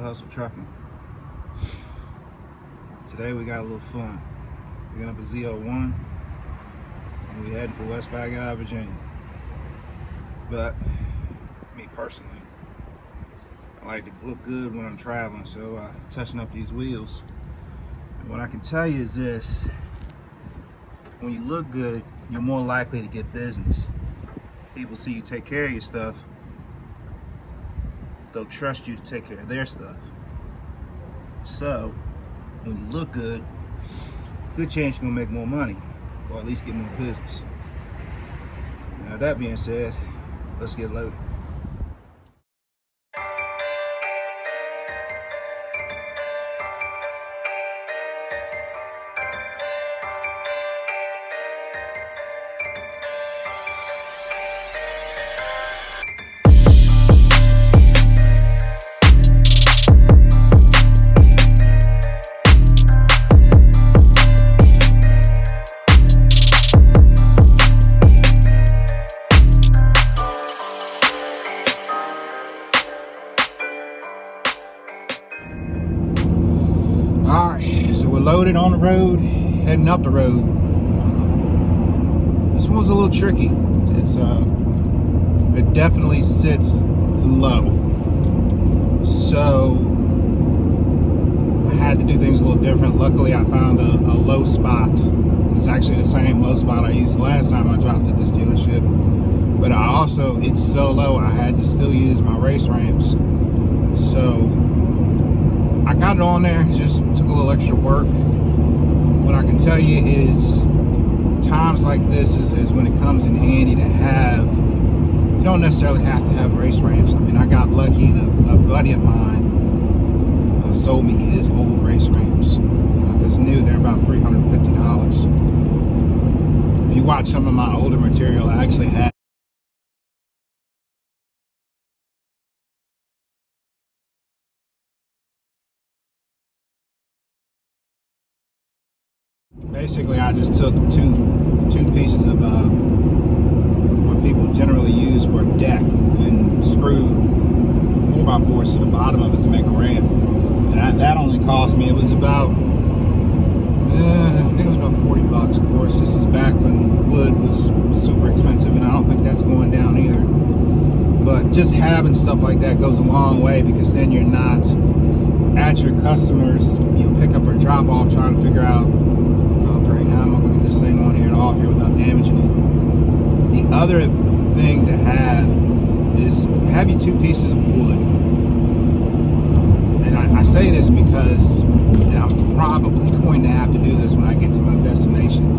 Hustle Trucking. Today we got a little fun. Picking up a Z01 and we heading for West Baghdad, Virginia. But me personally, I like to look good when I'm traveling, so touching up these wheels. And what I can tell you is this: when you look good, you're more likely to get business. People see you take care of your stuff, they'll trust you to take care of their stuff. So when you look good, good chance you're gonna make more money, or at least get more business. Now that being said, let's get loaded. So we're loaded on the road, heading up the road. This one was a little tricky. It definitely sits low. So I had to do things a little different. Luckily, I found a low spot. It's actually the same low spot I used the last time I dropped at this dealership. But it's so low, I had to still use my race ramps. So I got it on there, it just took a little extra work. What I can tell you is times like this is when it comes in handy to have, you don't necessarily have to have race ramps. I mean, I got lucky and a buddy of mine sold me his old race ramps. Because new, they're about $350. If you watch some of my older material, I actually had basically, I just took two pieces of what people generally use for a deck and screwed 4x4s to the bottom of it to make a ramp. And that only cost me, it was about, I think it was about $40. Of course, this is back when wood was super expensive, and I don't think that's going down either. But just having stuff like that goes a long way, because then you're not at your customers, pick up or drop off trying to figure out, oh great, how am I going to get this thing on here and off here without damaging it? The other thing to have is have your two pieces of wood. And I say this because I'm probably going to have to do this when I get to my destination.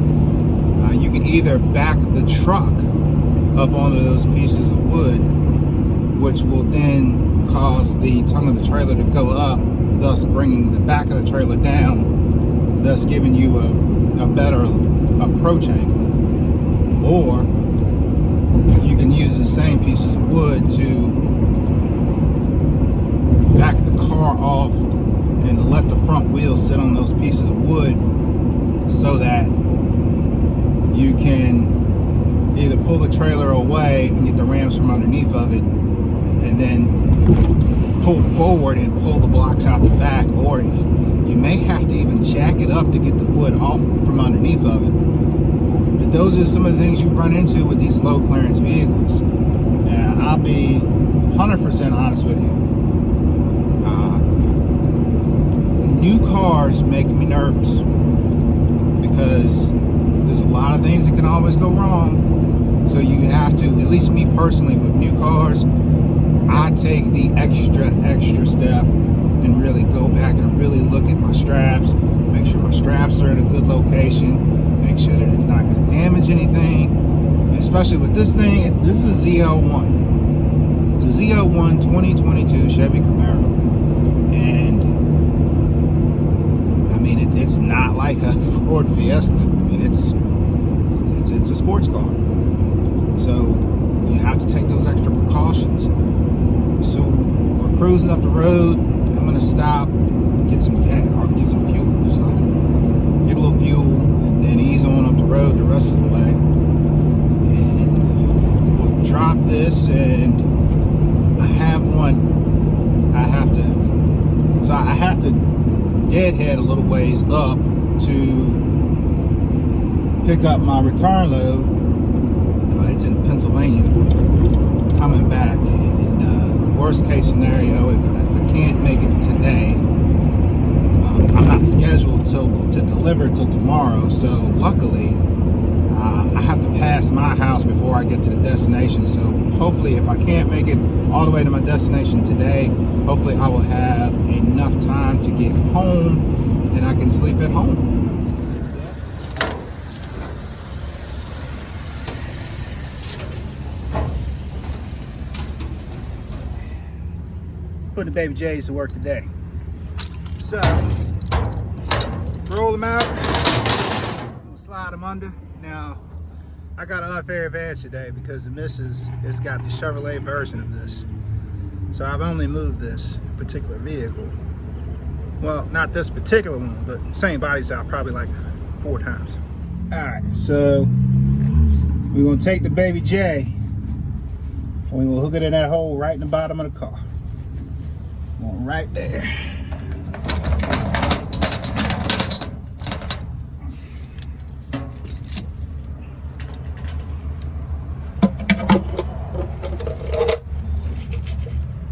You can either back the truck up onto those pieces of wood, which will then cause the tongue of the trailer to go up, thus bringing the back of the trailer down, thus giving you a better approach angle. Or you can use the same pieces of wood to back the car off and let the front wheels sit on those pieces of wood, so that you can either pull the trailer away and get the rams from underneath of it, and then pull forward and pull the blocks out the back, or you may have to even jack it up to get the wood off from underneath of it. But those are some of the things you run into with these low clearance vehicles. And I'll be 100% honest with you. New cars make me nervous, because there's a lot of things that can always go wrong. So you have to, at least me personally with new cars, I take the extra step and really go back and really look at my straps, make sure my straps are in a good location, make sure that it's not going to damage anything. And especially with this thing, this is a Z01. It's a Z01 2022 Chevy Camaro. And I mean, it's not like a Ford Fiesta. I mean, it's a sports car. So you have to take those extra precautions. So we're cruising up the road. I'm gonna stop, get some gas or get some fuel. So get a little fuel and then ease on up the road the rest of the way. And we'll drop this, and I have to So I have to deadhead a little ways up to pick up my return load. It's in Pennsylvania, coming back. And worst case scenario, if I can't make it today, I'm not scheduled to deliver till tomorrow. So luckily, I have to pass my house before I get to the destination. So hopefully, if I can't make it all the way to my destination today, hopefully I will have enough time to get home and I can sleep at home. Putting the baby J's to work today. So, roll them out, slide them under. Now, I got an unfair advantage today because the missus has got the Chevrolet version of this. So I've only moved this particular vehicle. Well, not this particular one, but same body style, probably like 4 times. All right, so we're gonna take the baby J and we will hook it in that hole right in the bottom of the car. Going right there.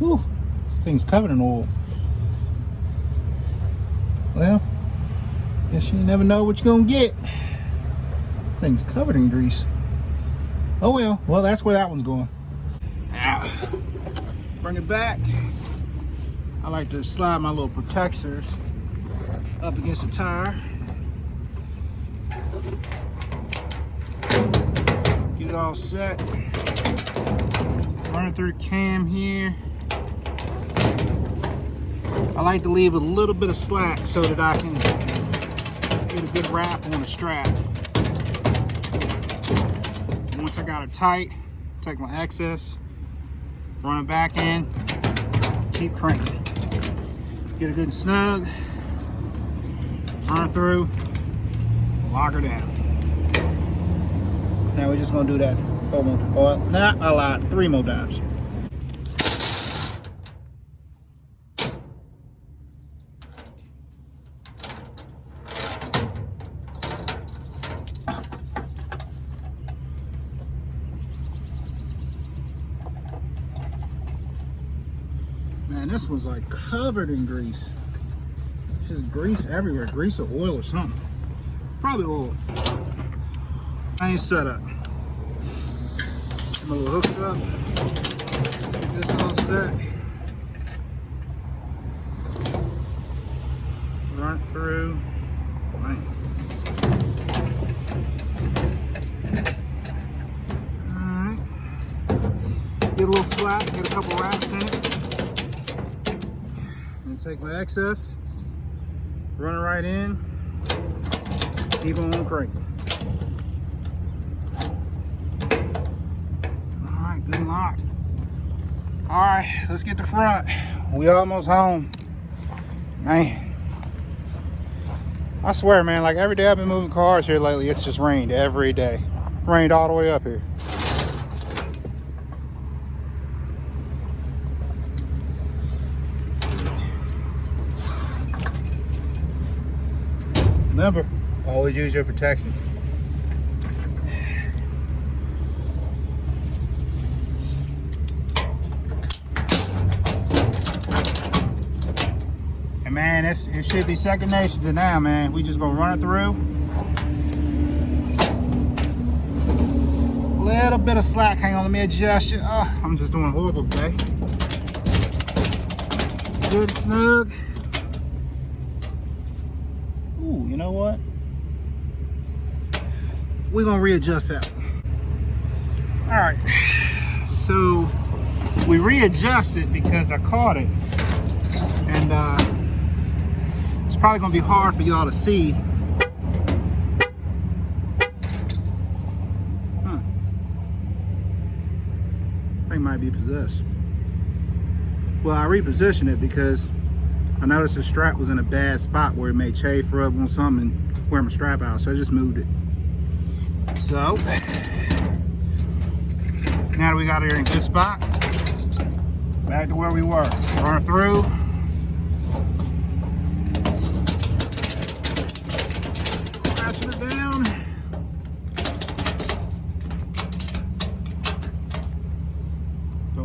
Whew, this thing's covered in oil. Well, guess you never know what you're gonna get. Thing's covered in grease. Oh well, that's where that one's going. Now, bring it back. I like to slide my little protectors up against the tire. Get it all set. Run it through the cam here. I like to leave a little bit of slack so that I can get a good wrap on the strap. Once I got it tight, take my excess, run it back in, keep cranking. Get it good and snug, run it through, lock her down. Now we're just gonna do that 4 more times. Well, not a lot, 3 more times. Man, this one's like covered in grease. It's just grease everywhere, grease or oil or something. Probably oil. I ain't set up. I'm gonna hook it up. Get this all set. Run it through. Right. Alright. Get a little slack, get a couple wraps in it. And take my excess, run it right in, keep on cranking. Alright, good and locked. Alright, let's get the front. We almost home. Man. I swear, man, like every day I've been moving cars here lately, it's just rained every day. Rained all the way up here. Remember, always use your protection. And man, it should be second nature to now, man. We just gonna run it through. Little bit of slack, hang on, let me adjust it. Oh, I'm just doing horrible today. Good and snug. Ooh, you know what? We're gonna readjust that. All right, so we readjusted because I caught it, and it's probably gonna be hard for y'all to see. Thing might be possessed. Well, I repositioned it because I noticed the strap was in a bad spot where it may chafe, rub on something, and wear my strap out, so I just moved it. So, now that we got it in a good spot, back to where we were. Run it through,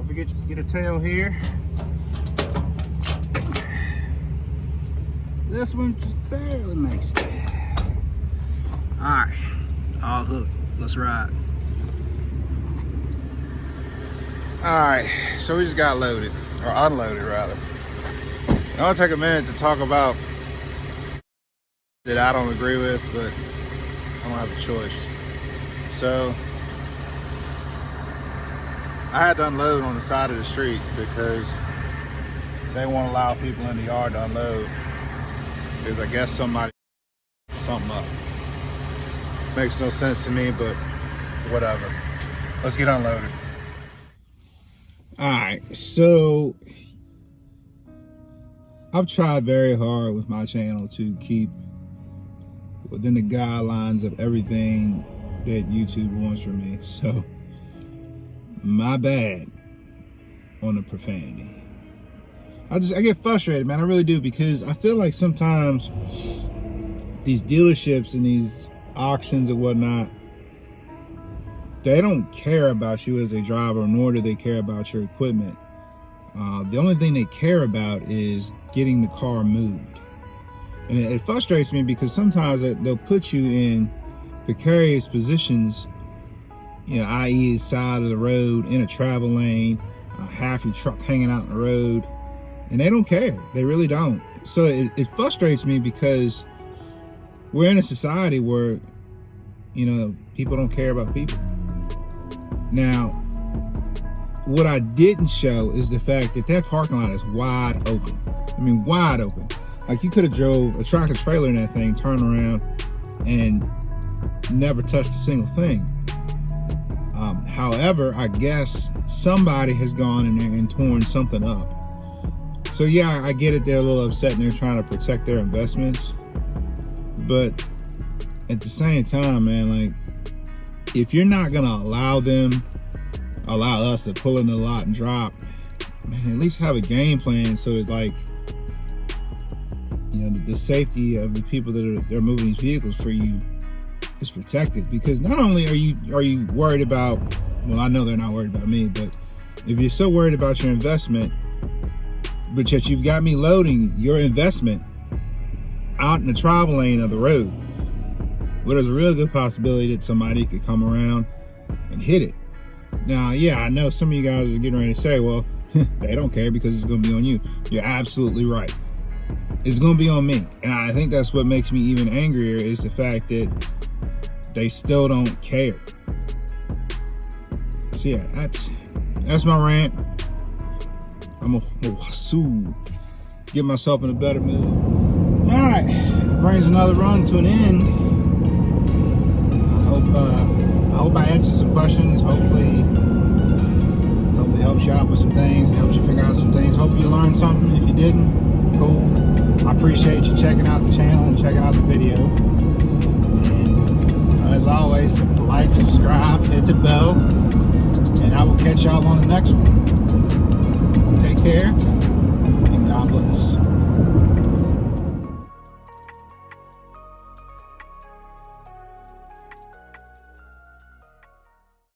forget to get a tail here. This one just barely makes it. All right, all hooked. Let's ride. All right, so we just got loaded, or unloaded rather. I want to take a minute to talk about that I don't agree with, but I don't have a choice. So I had to unload on the side of the street because they won't allow people in the yard to unload because I guess somebody something up. Makes no sense to me, but whatever. Let's get unloaded. All right, so I've tried very hard with my channel to keep within the guidelines of everything that YouTube wants from me. So my bad on the profanity. I get frustrated, man. I really do, because I feel like sometimes these dealerships and these auctions and whatnot, they don't care about you as a driver, nor do they care about your equipment. The only thing they care about is getting the car moved. And it frustrates me because sometimes they'll put you in precarious positions, you know, i.e. side of the road, in a travel lane, half your truck hanging out in the road, and they don't care. They really don't. So it frustrates me because we're in a society where, you know, people don't care about people. Now, what I didn't show is the fact that that parking lot is wide open. I mean, wide open. Like, you could have drove a tractor trailer in that thing, turned around, and never touched a single thing. However, I guess somebody has gone in there and torn something up. So yeah, I get it. They're a little upset and they're trying to protect their investments. But at the same time, man, like, if you're not gonna allow us to pull in the lot and drop, man, at least have a game plan so that, like, you know, the safety of the people that they're moving these vehicles for you is protected. Because not only are you worried about, well, I know they're not worried about me, but if you're so worried about your investment, but yet you've got me loading your investment out in the travel lane of the road, well, there's a real good possibility that somebody could come around and hit it. Now, yeah, I know some of you guys are getting ready to say, well, they don't care because it's going to be on you. You're absolutely right. It's going to be on me. And I think that's what makes me even angrier, is the fact that they still don't care. So yeah, that's my rant. I'm gonna get myself in a better mood. All right, it brings another run to an end. I hope I answered some questions. Hopefully it helps you out with some things. It helps you figure out some things. Hopefully you learned something. If you didn't, cool. I appreciate you checking out the channel and checking out the video. And as always, like, subscribe, hit the bell, and I will catch y'all on the next one. Take care, and God bless.